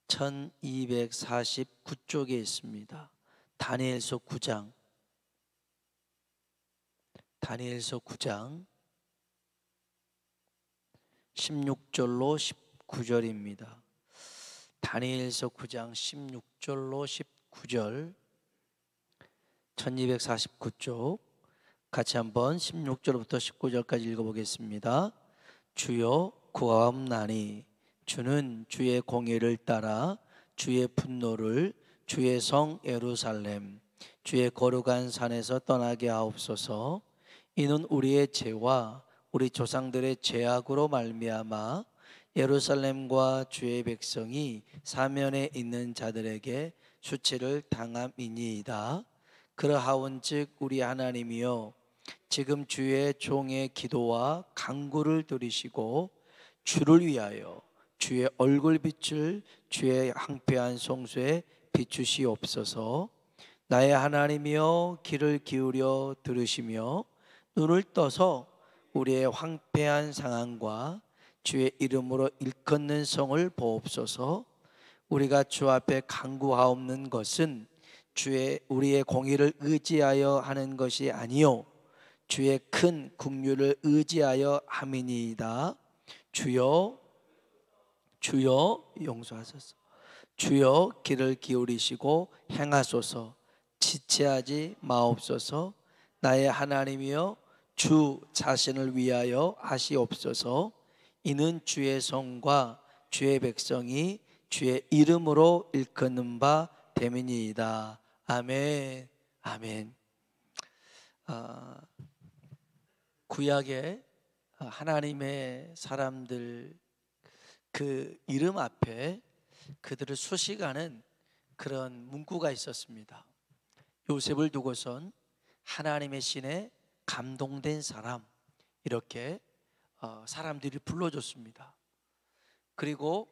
1249쪽에 있습니다. 다니엘서 9장 16절로 19절입니다. 다니엘서 9장 16절로 19절 1249쪽 같이 한번 16절부터 19절까지 읽어보겠습니다. 주여 구하옵나니 주는 주의 공의를 따라 주의 분노를 주의 성 예루살렘 주의 거룩한 산에서 떠나게 하옵소서. 이는 우리의 죄와 우리 조상들의 죄악으로 말미암아 예루살렘과 주의 백성이 사면에 있는 자들에게 수치를 당함이니이다. 그러하온즉 우리 하나님이여 지금 주의 종의 기도와 간구를 들으시고 주를 위하여 주의 얼굴빛을 주의 황폐한 성소에 비추시옵소서. 나의 하나님이여 귀를 기울여 들으시며 눈을 떠서 우리의 황폐한 상황과 주의 이름으로 일컫는 성을 보옵소서. 우리가 주 앞에 간구하옵는 것은 우리의 공의를 의지하여 하는 것이 아니요 주의 큰 긍휼을 의지하여 함이니이다. 주여 용서하소서. 주여 귀를 기울이시고 행하소서. 지체하지 마옵소서. 나의 하나님이여 주 자신을 위하여 하시옵소서. 이는 주의 성과 주의 백성이 주의 이름으로 일컫는 바 됨이니이다. 아멘. 아멘. 구약의 하나님의 사람들 그 이름 앞에 그들을 수식하는 그런 문구가 있었습니다. 요셉을 두고선 하나님의 신에 감동된 사람 이렇게 사람들이 불러줬습니다. 그리고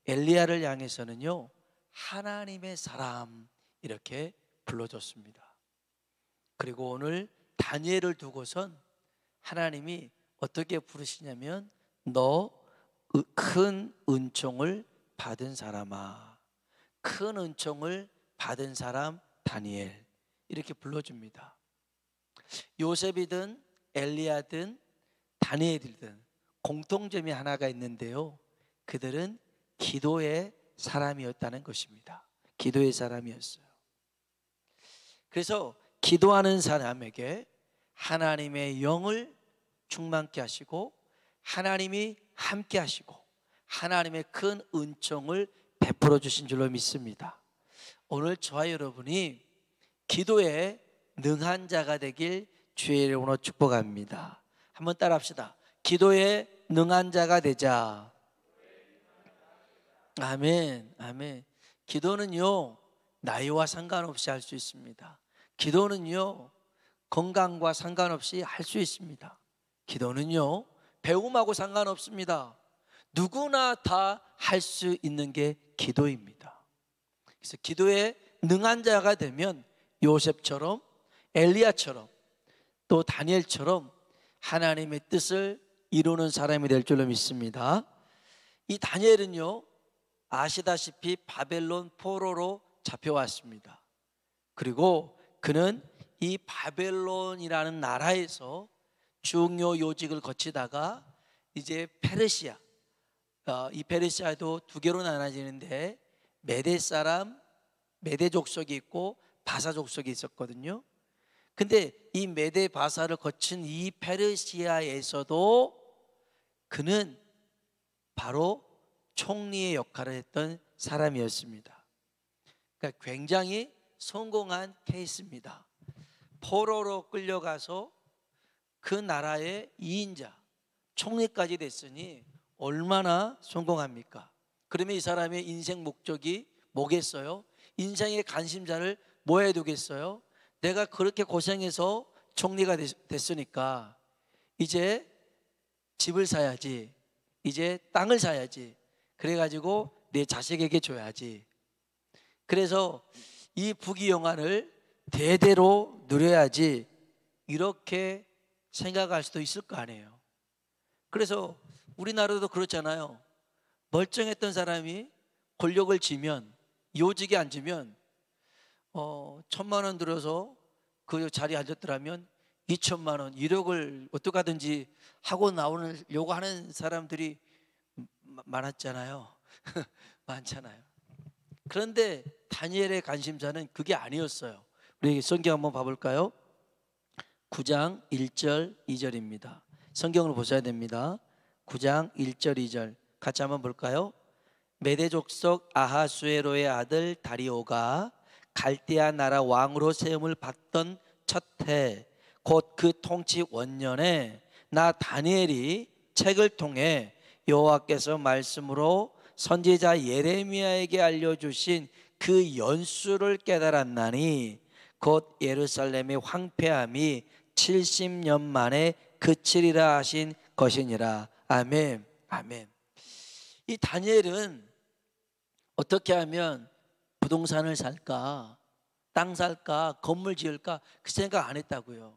엘리야를 향해서는요 하나님의 사람 이렇게 불러줬습니다. 그리고 오늘 다니엘을 두고선 하나님이 어떻게 부르시냐면 너 큰 은총을 받은 사람아, 큰 은총을 받은 사람 다니엘 이렇게 불러줍니다. 요셉이든 엘리야든 다니엘이든 공통점이 하나가 있는데요 그들은 기도의 사람이었다는 것입니다. 기도의 사람이었어요. 그래서 기도하는 사람에게 하나님의 영을 충만케 하시고 하나님이 함께 하시고 하나님의 큰 은총을 베풀어 주신 줄로 믿습니다. 오늘 저와 여러분이 기도에 능한 자가 되길 주의 이름으로 축복합니다. 한번 따라 합시다. 기도에 능한 자가 되자. 아멘. 아멘. 기도는요 나이와 상관없이 할 수 있습니다. 기도는요 건강과 상관없이 할 수 있습니다. 기도는요 배움하고 상관없습니다. 누구나 다 할 수 있는 게 기도입니다. 그래서 기도에 능한 자가 되면 요셉처럼 엘리야처럼 또 다니엘처럼 하나님의 뜻을 이루는 사람이 될 줄로 믿습니다. 이 다니엘은요 아시다시피 바벨론 포로로 잡혀왔습니다. 그리고 그는 이 바벨론이라는 나라에서 중요 요직을 거치다가 이제 페르시아, 이 페르시아도 두 개로 나눠지는데 메대 사람, 메대 족속이 있고 바사 족속이 있었거든요. 근데 이 메대 바사를 거친 이 페르시아에서도 그는 바로 총리의 역할을 했던 사람이었습니다. 그러니까 굉장히 성공한 케이스입니다. 포로로 끌려가서 그 나라의 2인자 총리까지 됐으니 얼마나 성공합니까? 그러면 이 사람의 인생 목적이 뭐겠어요? 인생의 관심사를 뭐 해두겠어요? 내가 그렇게 고생해서 총리가 됐으니까 이제 집을 사야지, 이제 땅을 사야지, 그래가지고 내 자식에게 줘야지. 그래서 이 부귀영화를 대대로 누려야지 이렇게 생각할 수도 있을 거 아니에요. 그래서 우리나라도 그렇잖아요. 멀쩡했던 사람이 권력을 쥐면, 요직에 앉으면 1,000만 원 들어서 그 자리에 앉았더라면 2천만 원, 1억을 어떻게 하든지 하고 나오려고 하는 사람들이 많았잖아요. 많잖아요. 그런데 다니엘의 관심사는 그게 아니었어요. 우리 성경 한번 봐볼까요? 9장 1절 2절입니다. 성경을 보셔야 됩니다. 9장 1절 2절 같이 한번 볼까요? 메대 족속 아하수에로의 아들 다리오가 갈대아 나라 왕으로 세움을 받던 첫 해, 곧 그 통치 원년에 나 다니엘이 책을 통해 여호와께서 말씀으로 선지자 예레미야에게 알려주신 그 연수를 깨달았나니 곧 예루살렘의 황폐함이 70년 만에 그치리라 하신 것이니라. 아멘. 아멘. 이 다니엘은 어떻게 하면 부동산을 살까, 땅 살까, 건물 지을까 그 생각 안 했다고요.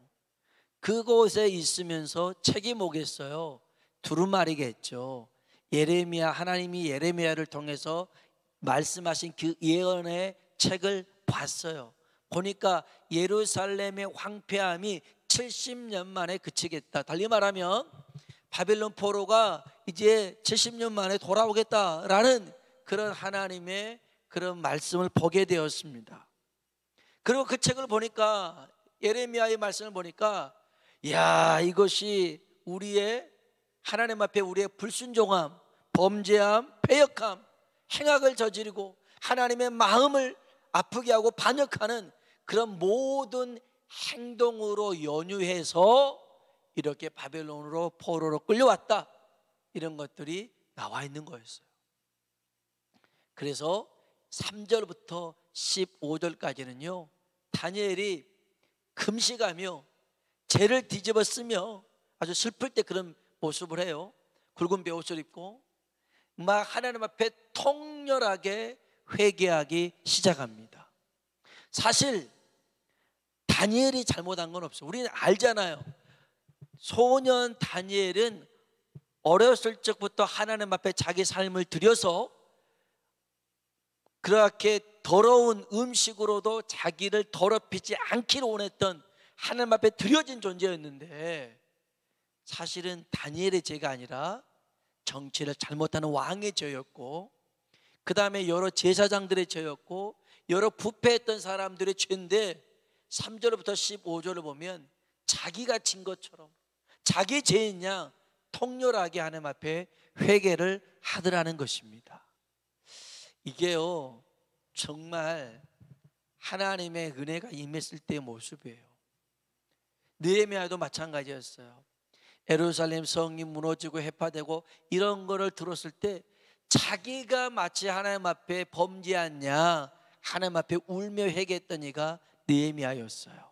그곳에 있으면서 책이 뭐겠어요? 두루마리겠죠. 예레미야, 하나님이 예레미야를 통해서 말씀하신 그 예언의 책을 봤어요. 보니까 예루살렘의 황폐함이 70년 만에 그치겠다. 달리 말하면 바벨론 포로가 이제 70년 만에 돌아오겠다라는 그런 하나님의 그런 말씀을 보게 되었습니다. 그리고 그 책을 보니까, 예레미야의 말씀을 보니까, 야, 이것이 우리의 하나님 앞에 우리의 불순종함, 범죄함, 패역함, 행악을 저지르고 하나님의 마음을 아프게 하고 반역하는 그런 모든 행동으로 연유해서 이렇게 바벨론으로 포로로 끌려왔다, 이런 것들이 나와 있는 거였어요. 그래서 3절부터 15절까지는요 다니엘이 금식하며 죄를 뒤집어 쓰며 아주 슬플 때 그런 모습을 해요. 굵은 베옷을 입고 막 하나님 앞에 통렬하게 회개하기 시작합니다. 사실 다니엘이 잘못한 건 없어요. 우리는 알잖아요. 소년 다니엘은 어렸을 적부터 하나님 앞에 자기 삶을 들여서 그렇게 더러운 음식으로도 자기를 더럽히지 않기를 원했던 하나님 앞에 드려진 존재였는데, 사실은 다니엘의 죄가 아니라 정치를 잘못하는 왕의 죄였고, 그 다음에 여러 제사장들의 죄였고, 여러 부패했던 사람들의 죄인데 3절부터 15절을 보면 자기가 진 것처럼 자기 죄인 양 통렬하게 하나님 앞에 회개를 하더라는 것입니다. 이게요 정말 하나님의 은혜가 임했을 때의 모습이에요. 느헤미야도 마찬가지였어요. 예루살렘 성이 무너지고 해파되고 이런 거를 들었을 때 자기가 마치 하나님 앞에 범죄한 양 하나님 앞에 울며 회개했던 이가 느헤미야였어요.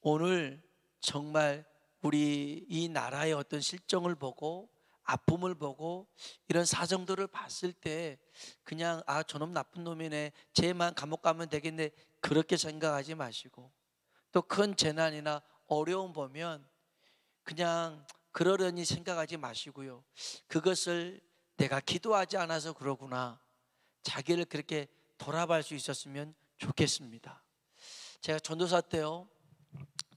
오늘 정말 우리 이 나라의 어떤 실정을 보고 아픔을 보고 이런 사정들을 봤을 때 그냥 저놈 나쁜 놈이네, 쟤만 감옥 가면 되겠네, 그렇게 생각하지 마시고, 또 큰 재난이나 어려움 보면 그냥 그러려니 생각하지 마시고요, 그것을 내가 기도하지 않아서 그러구나, 자기를 그렇게 돌아볼 수 있었으면 좋겠습니다. 제가 전도사 때요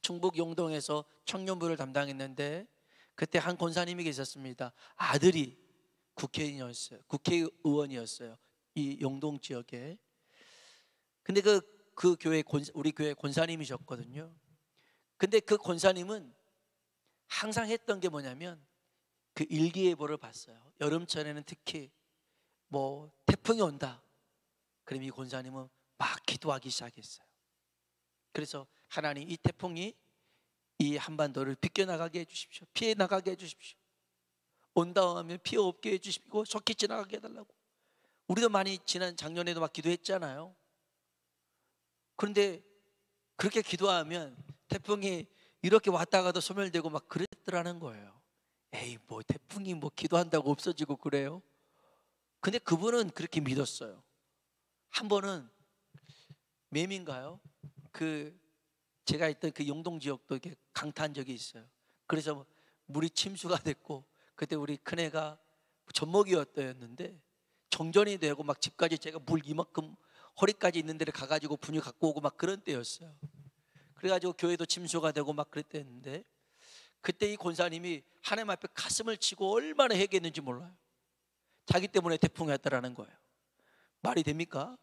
충북 용동에서 청년부를 담당했는데 그때 한 권사님이 계셨습니다. 아들이 국회의원이었어요. 이 용동 지역에. 근데 그 교회 우리 교회 권사님이셨거든요. 근데 그 권사님은 항상 했던 게 뭐냐면 그 일기예보를 봤어요. 여름철에는 특히 뭐 태풍이 온다, 그럼 이 권사님은 막 기도하기 시작했어요. 그래서 하나님, 이 태풍이 이 한반도를 비껴나가게 해주십시오. 피해 나가게 해주십시오. 온다 하면 피해 없게 해주시고 속히 지나가게 해달라고. 우리도 많이 지난 작년에도 막 기도했잖아요. 그런데 그렇게 기도하면 태풍이 이렇게 왔다가도 소멸되고 막 그랬더라는 거예요. 에이, 뭐 태풍이 뭐 기도한다고 없어지고 그래요? 근데 그분은 그렇게 믿었어요. 한 번은 매미인가요? 제가 있던 그 용동 지역도 이렇게 강타한 적이 있어요. 그래서 물이 침수가 됐고, 그때 우리 큰애가 젖먹이였는데 정전이 되고 막 집까지 제가 물 이만큼 허리까지 있는 데를 가가지고 분유 갖고 오고 막 그런 때였어요. 그래가지고 교회도 침수가 되고 막 그랬댔는데, 그때 이 권사님이 하나님 앞에 가슴을 치고 얼마나 회개했는지 몰라요. 자기 때문에 태풍이 왔다라는 거예요. 말이 됩니까?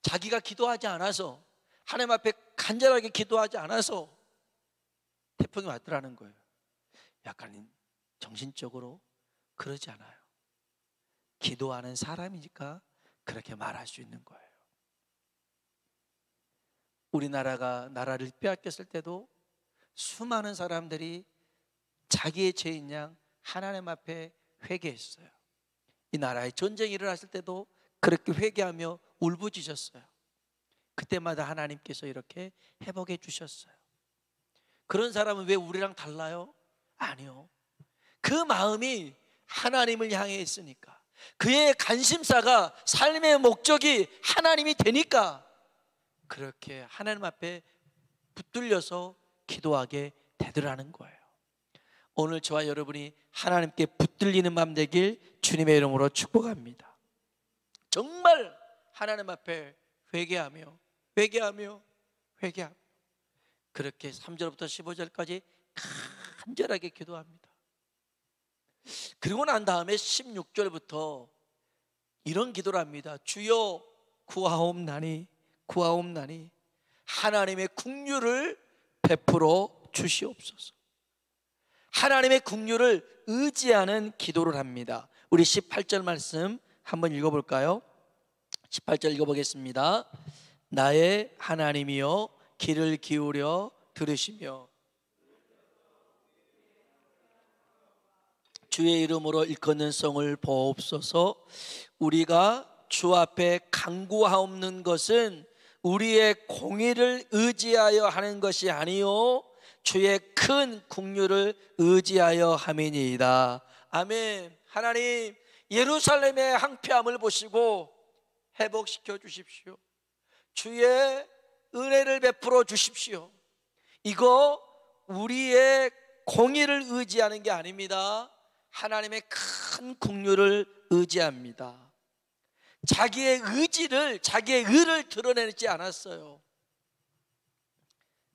자기가 기도하지 않아서, 하나님 앞에 간절하게 기도하지 않아서 태풍이 왔더라는 거예요. 약간 정신적으로 그러지 않아요. 기도하는 사람이니까 그렇게 말할 수 있는 거예요. 우리나라가 나라를 빼앗겼을 때도 수많은 사람들이 자기의 죄인 양 하나님 앞에 회개했어요. 이 나라에 전쟁이 일어났을 때도 그렇게 회개하며 울부짖었어요. 그때마다 하나님께서 이렇게 회복해 주셨어요. 그런 사람은 왜 우리랑 달라요? 아니요. 그 마음이 하나님을 향해 있으니까, 그의 관심사가, 삶의 목적이 하나님이 되니까 그렇게 하나님 앞에 붙들려서 기도하게 되더라는 거예요. 오늘 저와 여러분이 하나님께 붙들리는 마음 되길 주님의 이름으로 축복합니다. 정말 하나님 앞에 회개하며 그렇게 3절부터 15절까지 간절하게 기도합니다. 그리고 난 다음에 16절부터 이런 기도를 합니다. 주여 구하옵나니 하나님의 긍휼을 베풀어 주시옵소서. 하나님의 긍휼을 의지하는 기도를 합니다. 우리 18절 말씀 한번 읽어볼까요? 18절 읽어보겠습니다. 나의 하나님이여 귀를 기울여 들으시며 주의 이름으로 일컫는 성을 보옵소서. 우리가 주 앞에 간구하옵는 것은 우리의 공의를 의지하여 하는 것이 아니요 주의 큰 긍휼을 의지하여 함이니이다. 아멘. 하나님, 예루살렘의 황폐함을 보시고 회복시켜 주십시오. 주의 은혜를 베풀어 주십시오. 이거 우리의 공의를 의지하는 게 아닙니다. 하나님의 큰 긍휼을 의지합니다. 자기의 의지를, 자기의 의를 드러내지 않았어요.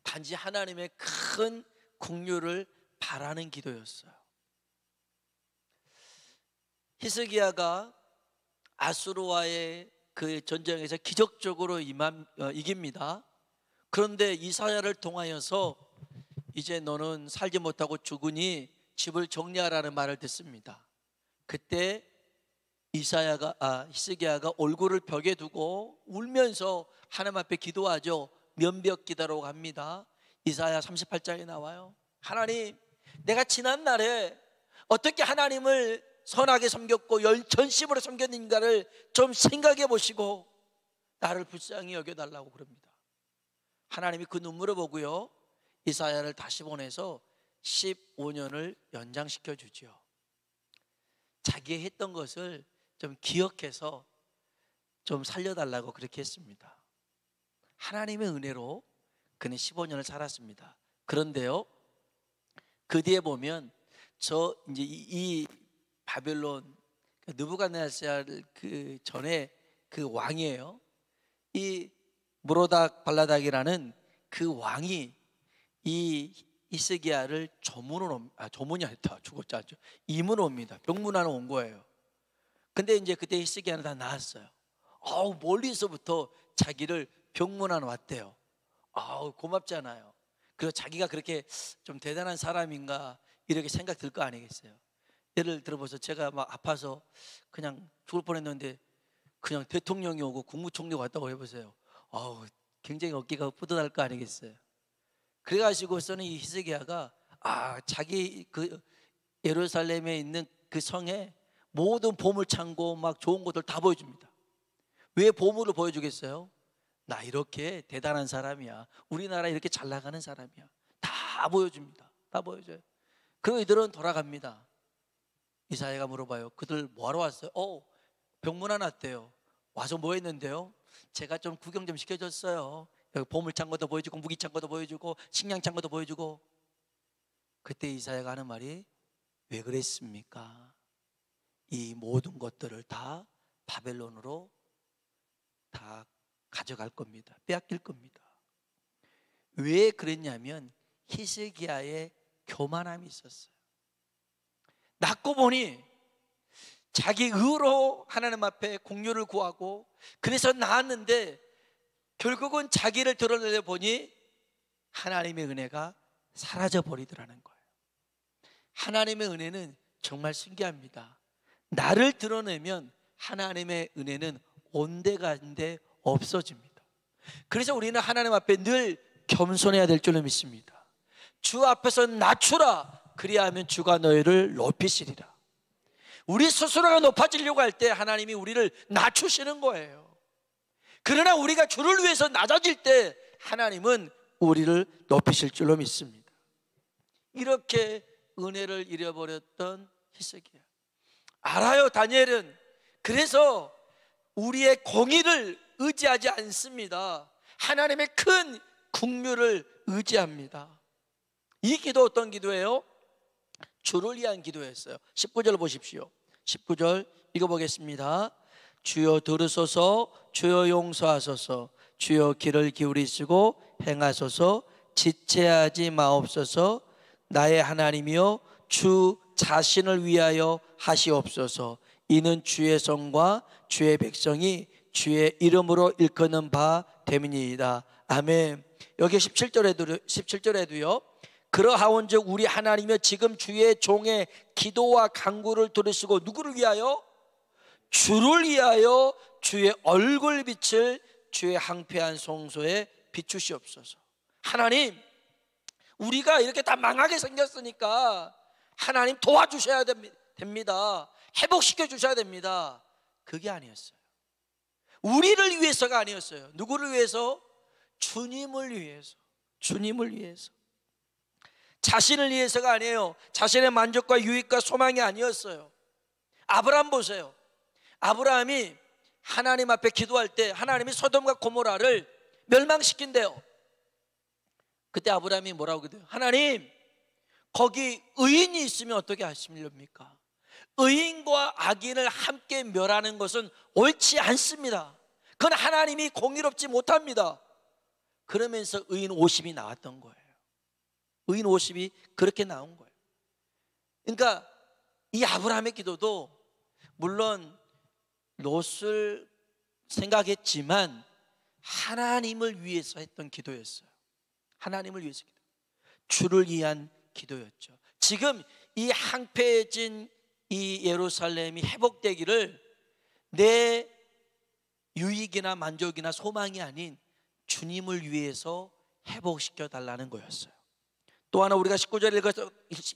단지 하나님의 큰 긍휼을 바라는 기도였어요. 히스기야가 아수르와의 그 전쟁에서 기적적으로 이깁니다. 그런데 이사야를 통하여서 이제 너는 살지 못하고 죽으니 집을 정리하라는 말을 듣습니다. 그때 히스기야가 얼굴을 벽에 두고 울면서 하나님 앞에 기도하죠. 면벽 기도라고 합니다. 이사야 38장에 나와요. 하나님, 내가 지난 날에 어떻게 하나님을 선하게 섬겼고 전심으로 섬겼는가를 좀 생각해 보시고 나를 불쌍히 여겨달라고 그럽니다. 하나님이 그 눈물을 보고요, 이사야를 다시 보내서 15년을 연장시켜 주죠. 자기가 했던 것을 좀 기억해서 좀 살려달라고 그렇게 했습니다. 하나님의 은혜로 그는 15년을 살았습니다. 그런데요, 그 뒤에 보면 이제 이 바벨론 느부갓네살 그 전에 그 왕이에요. 이 무로닥 발라닥이라는 그 왕이 이 히스기야를 조문이 아니다. 죽었지 않죠. 이문으로 옵니다. 병문안으로 온 거예요. 근데 이제 그때 히스기야는 다 나았어요. 멀리서부터 자기를 병문안 왔대요. 고맙잖아요. 그리고 자기가 그렇게 좀 대단한 사람인가 이렇게 생각 들 거 아니겠어요. 예를 들어보세요. 제가 막 아파서 그냥 죽을 뻔했는데 그냥 대통령이 오고 국무총리가 왔다고 해보세요. 굉장히 어깨가 뿌듯할 거 아니겠어요. 그래가지고서는 이 히스기야가 자기 그 예루살렘에 있는 그 성에 모든 보물창고 막 좋은 것들 다 보여줍니다. 왜 보물을 보여주겠어요? 나 이렇게 대단한 사람이야. 우리나라 이렇게 잘 나가는 사람이야. 다 보여줍니다. 다 보여줘요. 그리고 이들은 돌아갑니다. 이사야가 물어봐요. 그들 뭐하러 왔어요? 병문안 왔대요. 와서 뭐 했는데요? 제가 좀 구경 좀 시켜줬어요. 여기 보물창고도 보여주고 무기창고도 보여주고 식량창고도 보여주고. 그때 이사야가 하는 말이 왜 그랬습니까? 이 모든 것들을 다 바벨론으로 다 가져갈 겁니다. 빼앗길 겁니다. 왜 그랬냐면 히스기야의 교만함이 있었어요. 낳고 보니 자기 의로 하나님 앞에 공유를 구하고 그래서 낳았는데 결국은 자기를 드러내려 보니 하나님의 은혜가 사라져 버리더라는 거예요. 하나님의 은혜는 정말 신기합니다. 나를 드러내면 하나님의 은혜는 온데간데 없어집니다. 그래서 우리는 하나님 앞에 늘 겸손해야 될 줄로 믿습니다. 주 앞에서 낮추라, 그리하면 주가 너희를 높이시리라. 우리 스스로가 높아지려고 할 때 하나님이 우리를 낮추시는 거예요. 그러나 우리가 주를 위해서 낮아질 때 하나님은 우리를 높이실 줄로 믿습니다. 이렇게 은혜를 잃어버렸던 히스기야. 알아요, 다니엘은. 그래서 우리의 공의를 의지하지 않습니다. 하나님의 큰 국률을 의지합니다. 이 기도 어떤 기도예요? 주를 위한 기도였어요. 19절 보십시오. 19절 읽어보겠습니다. 주여 들으소서, 주여 용서하소서, 주여 귀를 기울이시고 행하소서, 지체하지 마옵소서. 나의 하나님이여, 주 자신을 위하여 하시옵소서. 이는 주의 성과 주의 백성이 주의 이름으로 일컫는 바 됨이니이다. 아멘. 여기 17절에도요. 그러하온즉 우리 하나님이여, 지금 주의 종의 기도와 간구를 들으시고 누구를 위하여? 주를 위하여 주의 얼굴빛을 주의 항폐한 성소에 비추시옵소서. 하나님, 우리가 이렇게 다 망하게 생겼으니까 하나님 도와주셔야 됩니다. 회복시켜 주셔야 됩니다. 그게 아니었어요. 우리를 위해서가 아니었어요. 누구를 위해서? 주님을 위해서. 주님을 위해서. 자신을 위해서가 아니에요. 자신의 만족과 유익과 소망이 아니었어요. 아브라함 보세요. 아브라함이 하나님 앞에 기도할 때 하나님이 소돔과 고모라를 멸망시킨대요. 그때 아브라함이 뭐라고 그래요? 하나님, 거기 의인이 있으면 어떻게 하십니까? 의인과 악인을 함께 멸하는 것은 옳지 않습니다. 그건 하나님이 공의롭지 못합니다. 그러면서 의인 50이 나왔던 거예요. 의인 50이 그렇게 나온 거예요. 그러니까 이 아브라함의 기도도 물론 롯을 생각했지만 하나님을 위해서 했던 기도였어요. 하나님을 위해서 기도. 주를 위한 기도였죠. 지금 이 항폐해진 이 예루살렘이 회복되기를 내 유익이나 만족이나 소망이 아닌 주님을 위해서 회복시켜 달라는 거였어요. 또 하나 우리가 19절에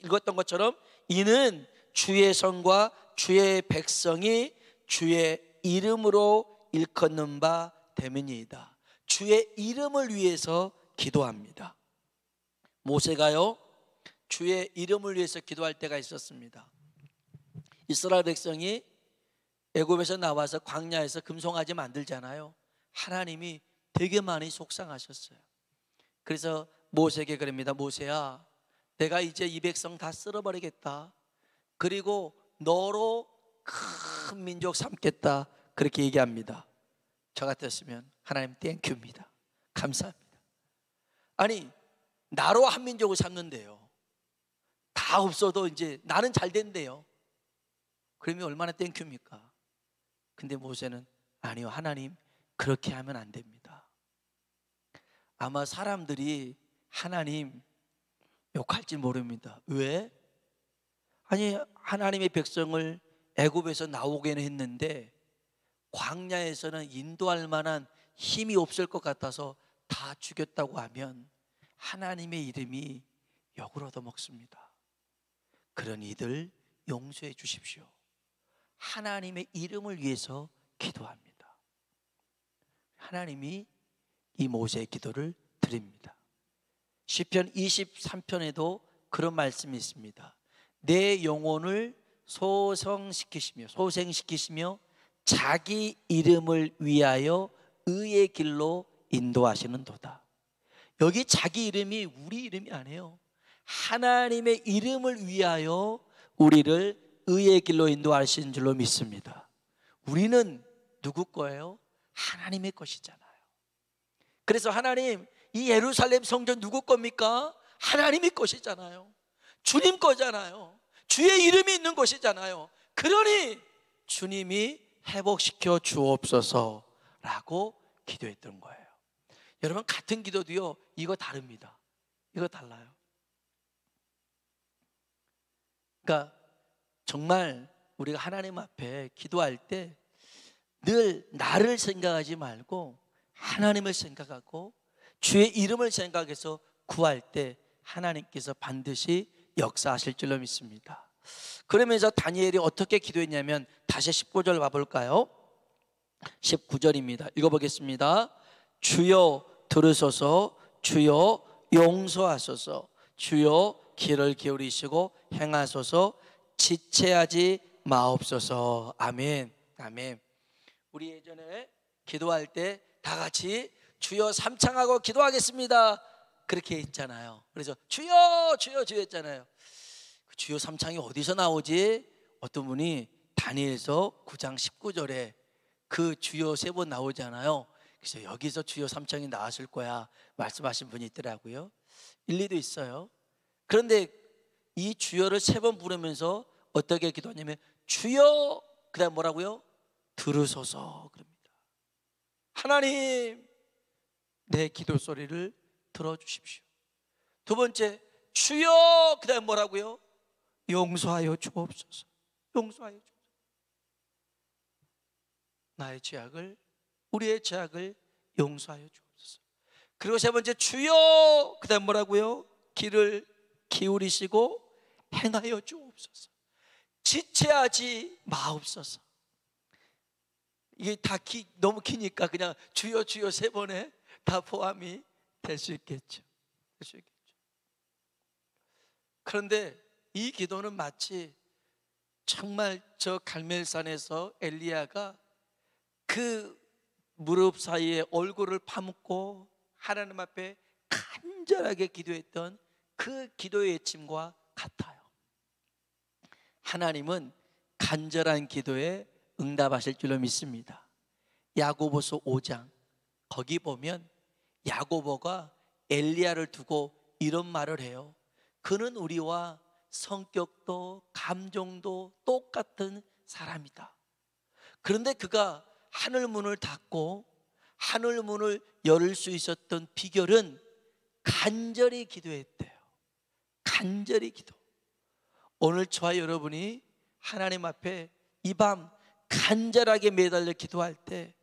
읽었던 것처럼 이는 주의 성과 주의 백성이 주의 이름으로 일컫는 바 됨이니이다. 주의 이름을 위해서 기도합니다. 모세가요, 주의 이름을 위해서 기도할 때가 있었습니다. 이스라엘 백성이 애굽에서 나와서 광야에서 금송아지 만들잖아요. 하나님이 되게 많이 속상하셨어요. 그래서 모세에게 그럽니다. 모세야, 내가 이제 이 백성 다 쓸어버리겠다. 그리고 너로 큰 민족 삼겠다. 그렇게 얘기합니다. 저 같았으면 하나님 땡큐입니다. 감사합니다. 아니, 나로 한 민족을 삼는데요, 다 없어도 이제 나는 잘 된대요. 그러면 얼마나 땡큐입니까? 근데 모세는 아니요, 하나님 그렇게 하면 안 됩니다. 아마 사람들이 하나님 욕할지 모릅니다. 왜? 아니, 하나님의 백성을 애굽에서 나오게는 했는데 광야에서는 인도할 만한 힘이 없을 것 같아서 다 죽였다고 하면 하나님의 이름이 욕을 얻어먹습니다. 그런 이들 용서해 주십시오. 하나님의 이름을 위해서 기도합니다. 하나님이 이 모세의 기도를 드립니다. 시편 23편에도 그런 말씀이 있습니다. 내 영혼을 소생시키시며 자기 이름을 위하여 의의 길로 인도하시는 도다. 여기 자기 이름이 우리 이름이 아니에요. 하나님의 이름을 위하여 우리를 의의 길로 인도하시는 줄로 믿습니다. 우리는 누구 거예요? 하나님의 것이잖아요. 그래서 하나님, 이 예루살렘 성전 누구 겁니까? 하나님의 것이잖아요. 주님 거잖아요. 주의 이름이 있는 것이잖아요. 그러니 주님이 회복시켜 주옵소서라고 기도했던 거예요. 여러분, 같은 기도도요, 이거 다릅니다. 이거 달라요. 그러니까 정말 우리가 하나님 앞에 기도할 때 늘 나를 생각하지 말고 하나님을 생각하고 주의 이름을 생각해서 구할 때 하나님께서 반드시 역사하실 줄로 믿습니다. 그러면서 다니엘이 어떻게 기도했냐면, 다시 19절 봐볼까요? 19절입니다. 읽어보겠습니다. 주여 들으소서, 주여 용서하소서, 주여 귀를 기울이시고 행하소서, 지체하지 마옵소서. 아멘. 아멘. 우리 예전에 기도할 때 다 같이 주여 삼창하고 기도하겠습니다, 그렇게 했잖아요. 그래서 주여 주여 주여 했잖아요. 주여 삼창이 어디서 나오지? 어떤 분이 다니엘서 9장 19절에 그 주여 3번 나오잖아요. 그래서 여기서 주여 삼창이 나왔을 거야 말씀하신 분이 있더라고요. 일리도 있어요. 그런데 이 주여를 3번 부르면서 어떻게 기도하냐면, 주여, 그 다음 뭐라고요? 들으소서 그럽니다. 하나님, 내 기도 소리를 들어주십시오. 두 번째, 주여, 그 다음 뭐라고요? 용서하여 주옵소서. 용서하여 주옵소서. 나의 죄악을, 우리의 죄악을 용서하여 주옵소서. 그리고 세 번째, 주여, 그 다음 뭐라고요? 귀를 기울이시고 행하여 주옵소서. 지체하지 마옵소서. 이게 다 너무 기니까 그냥 주여 주여 3번에 다 포함이 될 수 있겠죠. 될 수 있겠죠. 그런데 이 기도는 마치 정말 저 갈멜산에서 엘리야가 그 무릎 사이에 얼굴을 파묻고 하나님 앞에 간절하게 기도했던 그 기도의 외침과 같아요. 하나님은 간절한 기도에 응답하실 줄로 믿습니다. 야고보서 5장 거기 보면 야고보가 엘리야를 두고 이런 말을 해요. 그는 우리와 성격도 감정도 똑같은 사람이다. 그런데 그가 하늘 문을 닫고 하늘 문을 열을 수 있었던 비결은 간절히 기도했대요. 간절히 기도. 오늘 저와 여러분이 하나님 앞에 이 밤 간절하게 매달려 기도할 때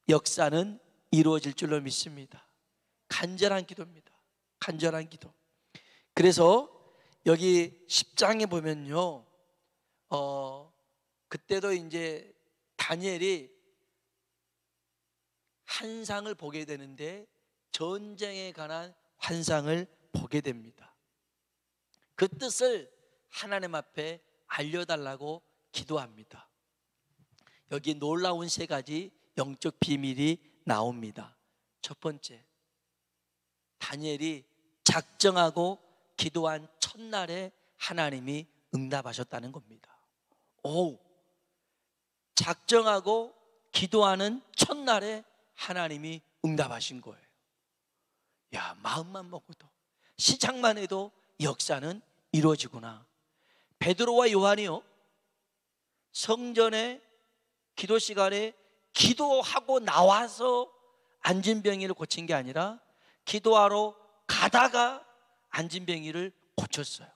역사는 이루어질 줄로 믿습니다. 간절한 기도입니다. 간절한 기도. 그래서 여기 10장에 보면요, 그때도 이제 다니엘이 환상을 보게 되는데 전쟁에 관한 환상을 보게 됩니다. 그 뜻을 하나님 앞에 알려달라고 기도합니다. 여기 놀라운 3가지 영적 비밀이 나옵니다. 첫 번째, 다니엘이 작정하고 기도한 첫날에 하나님이 응답하셨다는 겁니다. 작정하고 기도하는 첫날에 하나님이 응답하신 거예요. 야, 마음만 먹어도, 시작만 해도 역사는 이루어지구나. 베드로와 요한이요, 성전에 기도 시간에 기도하고 나와서 안진병이를 고친 게 아니라 기도하러 가다가 안진병이를 고쳤어요.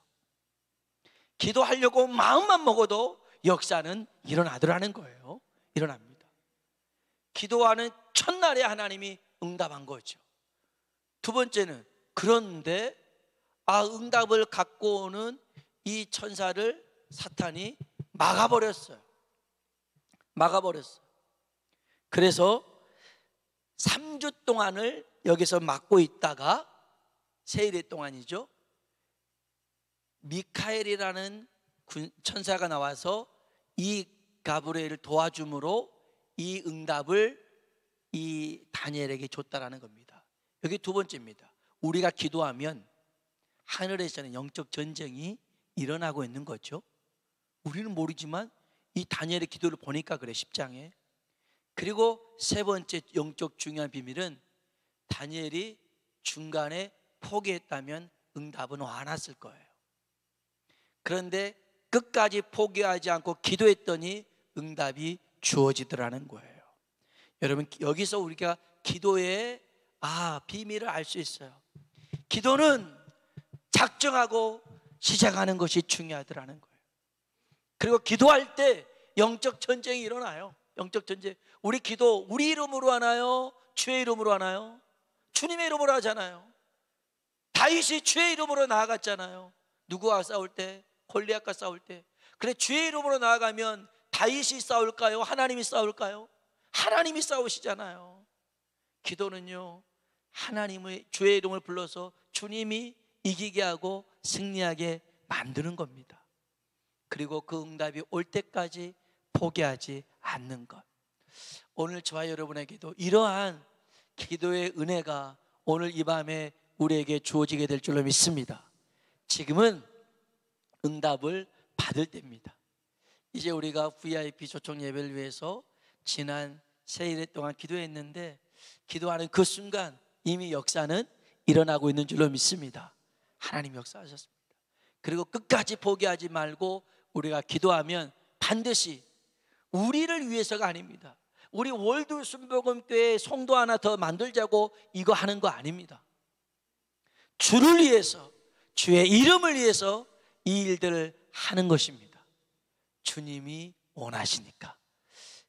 기도하려고 마음만 먹어도 역사는 일어나더라는 거예요. 일어납니다. 기도하는 첫날에 하나님이 응답한 거죠. 두 번째는, 그런데 응답을 갖고 오는 이 천사를 사탄이 막아버렸어요. 그래서 3주 동안을 여기서 막고 있다가 세일의 동안이죠, 미카엘이라는 천사가 나와서 이 가브리엘을 도와줌으로 이 응답을 이 다니엘에게 줬다라는 겁니다. 여기 두 번째입니다. 우리가 기도하면 하늘에서는 영적 전쟁이 일어나고 있는 거죠. 우리는 모르지만 이 다니엘의 기도를 보니까 그래, 10장에. 그리고 세 번째 영적 중요한 비밀은 다니엘이 중간에 포기했다면 응답은 와놨을 거예요. 그런데 끝까지 포기하지 않고 기도했더니 응답이 주어지더라는 거예요. 여러분, 여기서 우리가 기도의 비밀을 알 수 있어요. 기도는 작정하고 시작하는 것이 중요하더라는 거예요. 그리고 기도할 때 영적 전쟁이 일어나요. 영적 전쟁. 우리 기도 우리 이름으로 하나요? 주의 이름으로 하나요? 주님의 이름으로 하잖아요. 다윗이 주의 이름으로 나아갔잖아요. 누구와 싸울 때? 골리앗과 싸울 때. 그래, 주의 이름으로 나아가면 다윗이 싸울까요? 하나님이 싸울까요? 하나님이 싸우시잖아요. 기도는요, 하나님의 주의 이름을 불러서 주님이 이기게 하고 승리하게 만드는 겁니다. 그리고 그 응답이 올 때까지 포기하지 않는 것. 오늘 저와 여러분에게도 이러한 기도의 은혜가 오늘 이 밤에 우리에게 주어지게 될 줄로 믿습니다. 지금은 응답을 받을 때입니다. 이제 우리가 VIP 초청 예배를 위해서 지난 세일 동안 기도했는데, 기도하는 그 순간 이미 역사는 일어나고 있는 줄로 믿습니다. 하나님 역사하셨습니다. 그리고 끝까지 포기하지 말고 우리가 기도하면 반드시 우리를 위해서가 아닙니다. 우리 월드 순복음교회 성도 하나 더 만들자고 이거 하는 거 아닙니다. 주를 위해서, 주의 이름을 위해서 이 일들을 하는 것입니다. 주님이 원하시니까.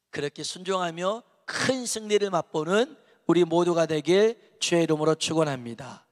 그렇게 순종하며 큰 승리를 맛보는 우리 모두가 되길 주의 이름으로 축원합니다.